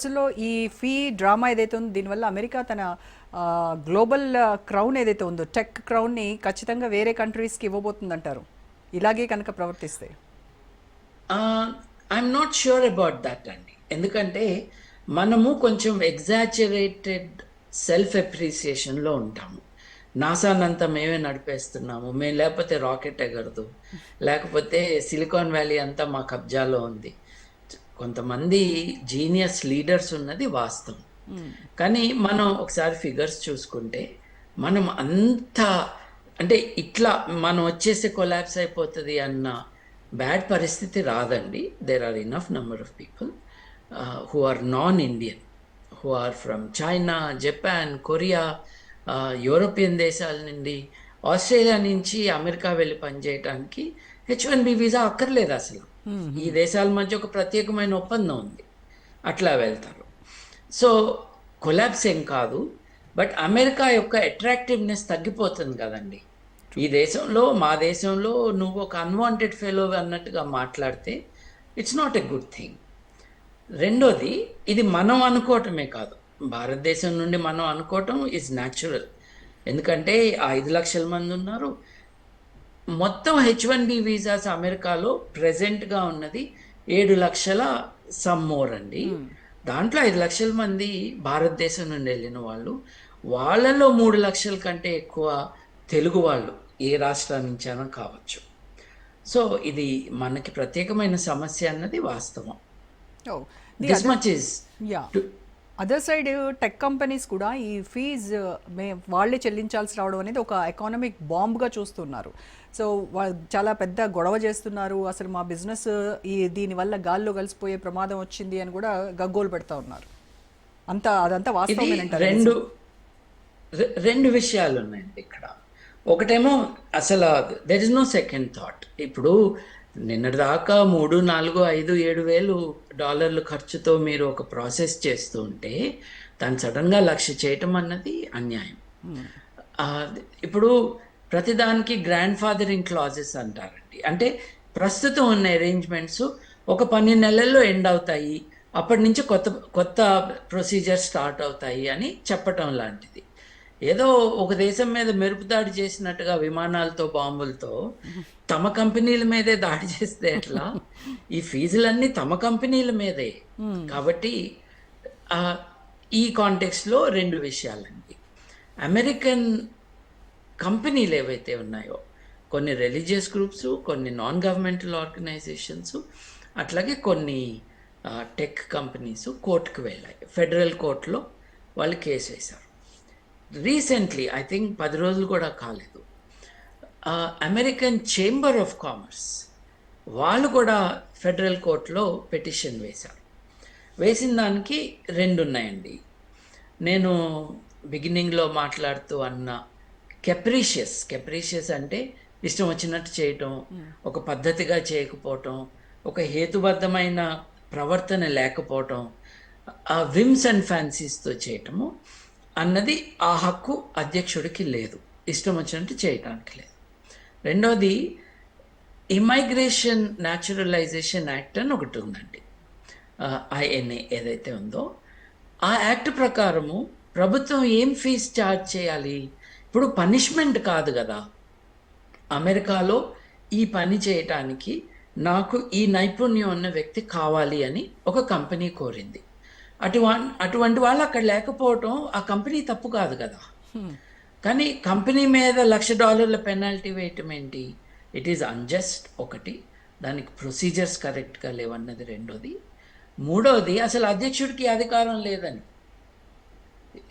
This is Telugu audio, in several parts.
అసలు ఈ ఫీ డ్రామా ఏదైతే ఉందో దీనివల్ల అమెరికా తన గ్లోబల్ క్రౌన్ ఏదైతే ఉందో టెక్ క్రౌన్ని ఖచ్చితంగా వేరే కంట్రీస్కి ఇవ్వబోతుందంటారు ఇలాగే కనుక ప్రవర్తిస్తే. I'm not sure about that అండి. ఎందుకంటే మనము కొంచెం ఎగ్జాజరేటెడ్ సెల్ఫ్ అప్రిసియేషన్లో ఉంటాము. నాసానంతా మేమే నడిపేస్తున్నాము, మేము లేకపోతే రాకెట్ ఎగరదు, లేకపోతే సిలికాన్ వ్యాలీ అంతా మా కబ్జాలో ఉంది. కొంతమంది జీనియస్ లీడర్స్ ఉన్నది వాస్తవం. కానీ మనం ఒకసారి ఫిగర్స్ చూసుకుంటే మనం అంత అంటే ఇట్లా మనం వచ్చేసి కొలాప్స్ అయిపోతుంది అన్న బ్యాడ్ పరిస్థితి రాదండి. There are enough number of people who are non Indian, who are from China, Japan, Korea, European దేశాల నుండి, ఆస్ట్రేలియా నుంచి అమెరికా వెళ్ళి పనిచేయడానికి H1B వీసా అక్కర్లేదు అసలు. ఈ దేశాల మధ్య ఒక ప్రత్యేకమైన ఒప్పందం ఉంది, అట్లా వెళ్తారు. సో కొలాబ్స్ ఏం కాదు, బట్ అమెరికా యొక్క అట్రాక్టివ్నెస్ తగ్గిపోతుంది కదండి. ఈ దేశంలో, మా దేశంలో నువ్వు ఒక అన్వాంటెడ్ ఫెలో అన్నట్టుగా మాట్లాడితే it's not a good thing. రెండోది, ఇది మనం అనుకోవటమే కాదు, భారతదేశం నుండి మనం అనుకోవటం ఈజ్ న్యాచురల్. ఎందుకంటే 5 లక్షల మంది ఉన్నారు. మొత్తం H1B వీసాస్ అమెరికాలో ప్రెజెంట్గా ఉన్నది 7 లక్షల సమ్ మోర్ అండి. దాంట్లో 5 లక్షల మంది భారతదేశం నుండి వెళ్ళిన వాళ్ళు, వాళ్ళలో 3 లక్షల కంటే ఎక్కువ తెలుగు వాళ్ళు ఏ రాష్ట్రం నుంచైనా కావచ్చు. సో ఇది మనకి ప్రత్యేకమైన సమస్య అన్నది వాస్తవం. This much is other side tech companies కూడా ఈ ఫీజ్ వాళ్ళే చెల్లించాల్సి రావడం అనేది ఒక ఎకానమిక్ బాంబ్గా చూస్తున్నారు. సో వాళ్ళు చాలా పెద్ద గొడవ చేస్తున్నారు, అసలు మా బిజినెస్ దీనివల్ల గాల్లో కలిసిపోయే ప్రమాదం వచ్చింది అని కూడా గగ్గోలు పెడతా ఉన్నారు. అదంతా వాస్తవమేనంటారు. రెండు విషయాలు ఉన్నాయండి ఇక్కడ. ఒకటేమో అసలు there is no second thought. ఇప్పుడు నిన్నటి దాకా 3, 4, 5, 7 వేలు డాలర్లు ఖర్చుతో మీరు ఒక ప్రాసెస్ చేస్తూ ఉంటే దాన్ని సడన్గా 1,00,000 చేయటం అన్నది అన్యాయం. ఇప్పుడు ప్రతిదానికి గ్రాండ్ ఫాదరింగ్ క్లాజెస్ అంటారండి. అంటే ప్రస్తుతం ఉన్న అరేంజ్మెంట్స్ ఒక 12 నెలల్లో ఎండ్ అవుతాయి, అప్పటి నుంచి కొత్త కొత్త ప్రొసీజర్ స్టార్ట్ అవుతాయి అని చెప్పటం లాంటిది. ఏదో ఒక దేశం మీద మెరుపు దాడి చేసినట్టుగా విమానాలతో, బాంబులతో తమ కంపెనీల మీదే దాడి చేస్తే ఎట్లా? ఈ ఫీజులన్నీ తమ కంపెనీల మీదే. కాబట్టి ఈ కాంటెక్స్లో 2 విషయాలండి. అమెరికన్ కంపెనీలు ఏవైతే ఉన్నాయో, కొన్ని రిలీజియస్ గ్రూప్స్, కొన్ని నాన్ గవర్నమెంటల్ ఆర్గనైజేషన్స్, అట్లాగే కొన్ని టెక్ కంపెనీస్ కోర్టుకు వెళ్ళాయి. ఫెడరల్ కోర్టులో వాళ్ళు కేసు వేశారు. రీసెంట్లీ, ఐ థింక్ 10 రోజులు కూడా కాలేదు, అమెరికన్ చేంబర్ ఆఫ్ కామర్స్ వాళ్ళు కూడా ఫెడరల్ కోర్టులో పిటిషన్ వేశారు. వేసిన దానికి 2 ఉన్నాయండి. నేను బిగినింగ్లో మాట్లాడుతూ అన్న కెప్రీషియస్ అంటే ఇష్టం వచ్చినట్టు చేయటం, ఒక పద్ధతిగా చేయకపోవటం, ఒక హేతుబద్ధమైన ప్రవర్తన లేకపోవటం, విమ్స్ అండ్ ఫ్యాన్సీస్తో చేయటము అన్నది ఆ హక్కు అధ్యక్షుడికి లేదు, ఇష్టం వచ్చినట్టు చేయటానికి లేదు. రెండోది, ఇమైగ్రేషన్ న్యాచురలైజేషన్ యాక్ట్ అని ఒకటి ఉందండి, INA ఏదైతే ఉందో, ఆ యాక్ట్ ప్రకారము ప్రభుత్వం ఏం ఫీజు ఛార్జ్ చేయాలి? ఇప్పుడు పనిష్మెంట్ కాదు కదా. అమెరికాలో ఈ పని చేయటానికి నాకు ఈ నైపుణ్యం ఉన్న వ్యక్తి కావాలి అని ఒక కంపెనీ కోరింది. అటువంటి వాళ్ళు అక్కడ లేకపోవటం ఆ కంపెనీ తప్పు కాదు కదా. కానీ కంపెనీ మీద $1,00,000 పెనాల్టీ వేయటం ఏంటి? It is unjust. ఒకటి, దానికి ప్రొసీజర్స్ కరెక్ట్గా లేవన్నది రెండోది. మూడోది, అసలు అధ్యక్షుడికి అధికారం లేదని.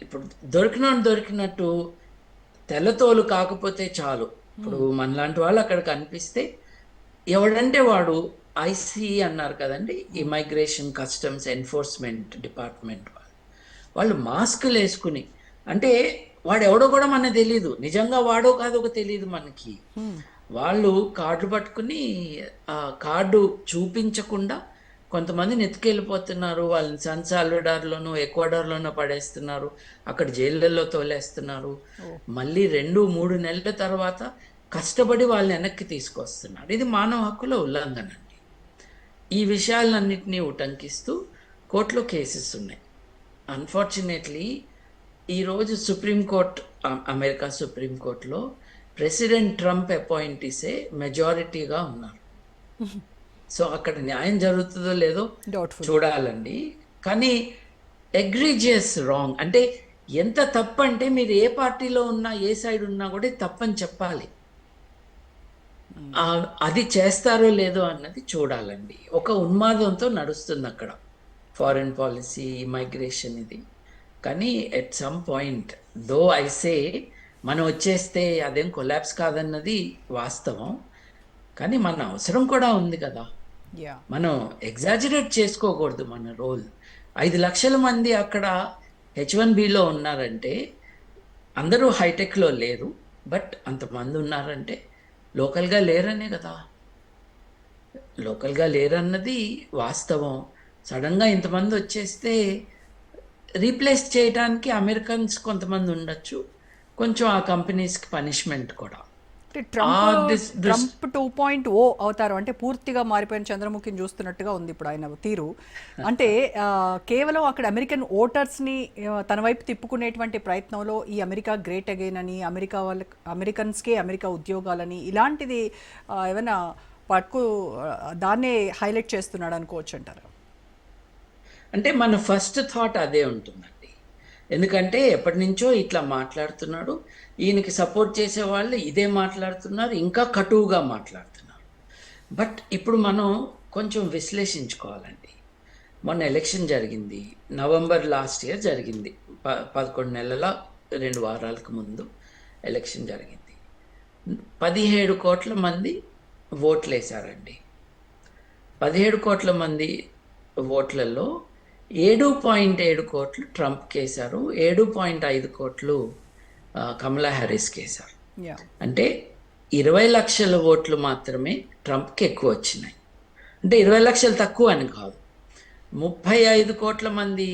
ఇప్పుడు దొరికినట్టు తెల్లతోలు కాకపోతే చాలు. ఇప్పుడు మనలాంటి వాళ్ళు అక్కడ కనిపిస్తే ఎవడంటే వాడు IC అన్నారు కదండి, ఇమైగ్రేషన్ కస్టమ్స్ ఎన్ఫోర్స్మెంట్ డిపార్ట్మెంట్ వాళ్ళు మాస్కులు వేసుకుని, అంటే వాడు ఎవడో కూడా మనకు తెలీదు, నిజంగా వాడో కాదో తెలియదు మనకి. వాళ్ళు కార్డు పట్టుకుని కార్డు చూపించకుండా కొంతమందిని ఎత్తుకెళ్ళిపోతున్నారు, వాళ్ళని సన్ సాల్వడార్లోనూ ఎక్వాడార్లోనూ పడేస్తున్నారు, అక్కడ జైళ్ళల్లో తోలేస్తున్నారు. మళ్ళీ 2-3 నెలల తర్వాత కష్టపడి వాళ్ళని వెనక్కి తీసుకొస్తున్నారు. ఇది మానవ హక్కుల ఉల్లంఘన అండి. ఈ విషయాలన్నింటినీ ఉటంకిస్తూ కోర్టులో కేసెస్ ఉన్నాయి. అన్ఫార్చునేట్లీ ఈరోజు సుప్రీంకోర్టు, అమెరికా సుప్రీంకోర్టులో ప్రెసిడెంట్ ట్రంప్ అపాయింటీసే మెజారిటీగా ఉన్నారు. సో అక్కడ న్యాయం జరుగుతుందో లేదో డౌట్ఫుల్. చూడాలండి. కానీ ఎగ్రీజియస్ రాంగ్ అంటే ఎంత తప్పు అంటే మీరు ఏ పార్టీలో ఉన్నా ఏ సైడ్ ఉన్నా కూడా ఇది తప్పని చెప్పాలి. అది చేస్తారో లేదో అన్నది చూడాలండి. ఒక ఉన్మాదంతో నడుస్తుంది అక్కడ ఫారెన్ పాలసీ, మైగ్రేషన్ ఇది. కానీ at some point though I say మనం వచ్చేస్తే అదేం కొలాప్స్ కాదన్నది వాస్తవం. కానీ మన అవసరం కూడా ఉంది కదా. యా మనం ఎగ్జాజరేట్ చేసుకోకూడదు మన రోల్. 5 లక్షల మంది అక్కడ H1Bలో ఉన్నారంటే అందరూ హైటెక్లో లేరు, బట్ అంతమంది ఉన్నారంటే లోకల్గా లేరనే కదా. లోకల్గా లేరన్నది వాస్తవం. సడన్గా ఇంతమంది వచ్చేస్తే రీప్లేస్ చేయడానికి అమెరికన్స్ కొంతమంది ఉండొచ్చు, కొంచెం ఆ కంపెనీస్కి పనిష్మెంట్ కూడా. ట్రంప్ 2.0 అవుతారు అంటే పూర్తిగా మారిపోయిన చంద్రముఖిని చూస్తున్నట్టుగా ఉంది ఇప్పుడు ఆయన తీరు. అంటే కేవలం అక్కడ అమెరికన్ ఓటర్స్ని తన వైపు తిప్పుకునేటువంటి ప్రయత్నంలో ఈ అమెరికా గ్రేట్ అగైన్ అని, అమెరికా వాళ్ళకి, అమెరికన్స్కే అమెరికా ఉద్యోగాలని ఇలాంటిది ఏమైనా పట్టుకు దాన్నే హైలైట్ చేస్తున్నాడు అనుకోవచ్చు అంటారు. అంటే మన ఫస్ట్ థాట్ అదే ఉంటుందండి. ఎందుకంటే ఎప్పటి నుంచో ఇట్లా మాట్లాడుతున్నాడు, ఈయనకి సపోర్ట్ చేసే వాళ్ళు ఇదే మాట్లాడుతున్నారు, ఇంకా కటువుగా మాట్లాడుతున్నారు. బట్ ఇప్పుడు మనం కొంచెం విశ్లేషించుకోవాలండి. మొన్న ఎలక్షన్ జరిగింది, నవంబర్ లాస్ట్ ఇయర్ జరిగింది. 11 నెలల 2 వారాలకు ముందు ఎలక్షన్ జరిగింది. 17 కోట్ల మంది ఓట్లు వేశారండి. 17 కోట్ల మంది ఓట్లలో 7.7 కోట్లు ట్రంప్కి వేశారు, 7.5 కోట్లు కమలా హ్యారిస్కి వేశారు. యా అంటే 20 లక్షల ఓట్లు మాత్రమే ట్రంప్కి ఎక్కువ వచ్చినాయి. అంటే 20 లక్షలు తక్కువ అని కాదు, 35 కోట్ల మంది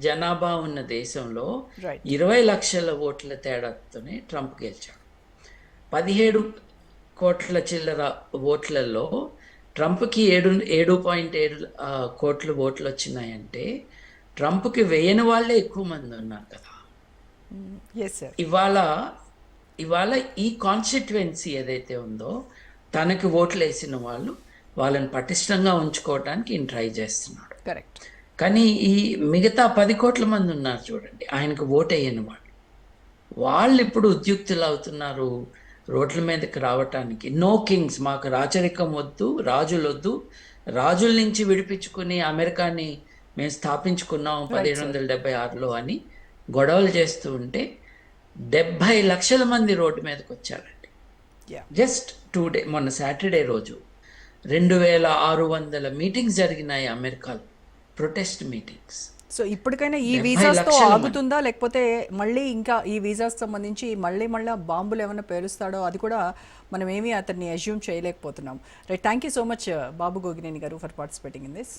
జనాభా ఉన్న దేశంలో రైట్ 20 లక్షల ఓట్ల తేడాతోనే ట్రంప్ గెలిచాడు. 17 కోట్ల చిల్లర ఓట్లలో ట్రంప్కి 7.7 కోట్ల ఓట్లు వచ్చినాయంటే ట్రంప్కి వేయని వాళ్ళే ఎక్కువ మంది ఉన్నారు కదా. Yes sir. ఇవాళ ఈ కాన్స్టిట్యుయెన్సీ ఏదైతే ఉందో తనకి ఓట్లు వేసిన వాళ్ళని పటిష్టంగా ఉంచుకోవడానికి ఈయన ట్రై చేస్తున్నాడు. కరెక్ట్. కానీ ఈ మిగతా 10 కోట్ల మంది ఉన్నారు చూడండి, ఆయనకు ఓటు వేయని వాళ్ళు ఇప్పుడు ఉద్యుక్తులు అవుతున్నారు రోడ్ల మీదకి రావటానికి. నో కింగ్స్, మాకు రాచరికం వద్దు, రాజులు వద్దు, రాజుల నుంచి విడిపించుకుని అమెరికాని మేము స్థాపించుకున్నాం 1776లో అని గొడవలు చేస్తూ ఉంటే 70 లక్షల మంది రోడ్డు మీదకి వచ్చారండి. యా జస్ట్ 2 డే, మొన్న సాటర్డే రోజు 2600 మీటింగ్స్ జరిగినాయి అమెరికాలో, ప్రొటెస్ట్ మీటింగ్స్. సో ఇప్పటికైనా ఈ 70 వీసాస్తో లక్షల మంది. ఆగుతుందా, లేకపోతే మళ్ళీ ఇంకా ఈ వీసాస్ సంబంధించి మళ్ళీ బాంబులు ఏమైనా పేలుస్తాడో అది కూడా మనం ఏమీ అతన్ని అజ్యూమ్ చేయలేకపోతున్నాం. Right, thank you so much Babu Gogineni garu for participating in this.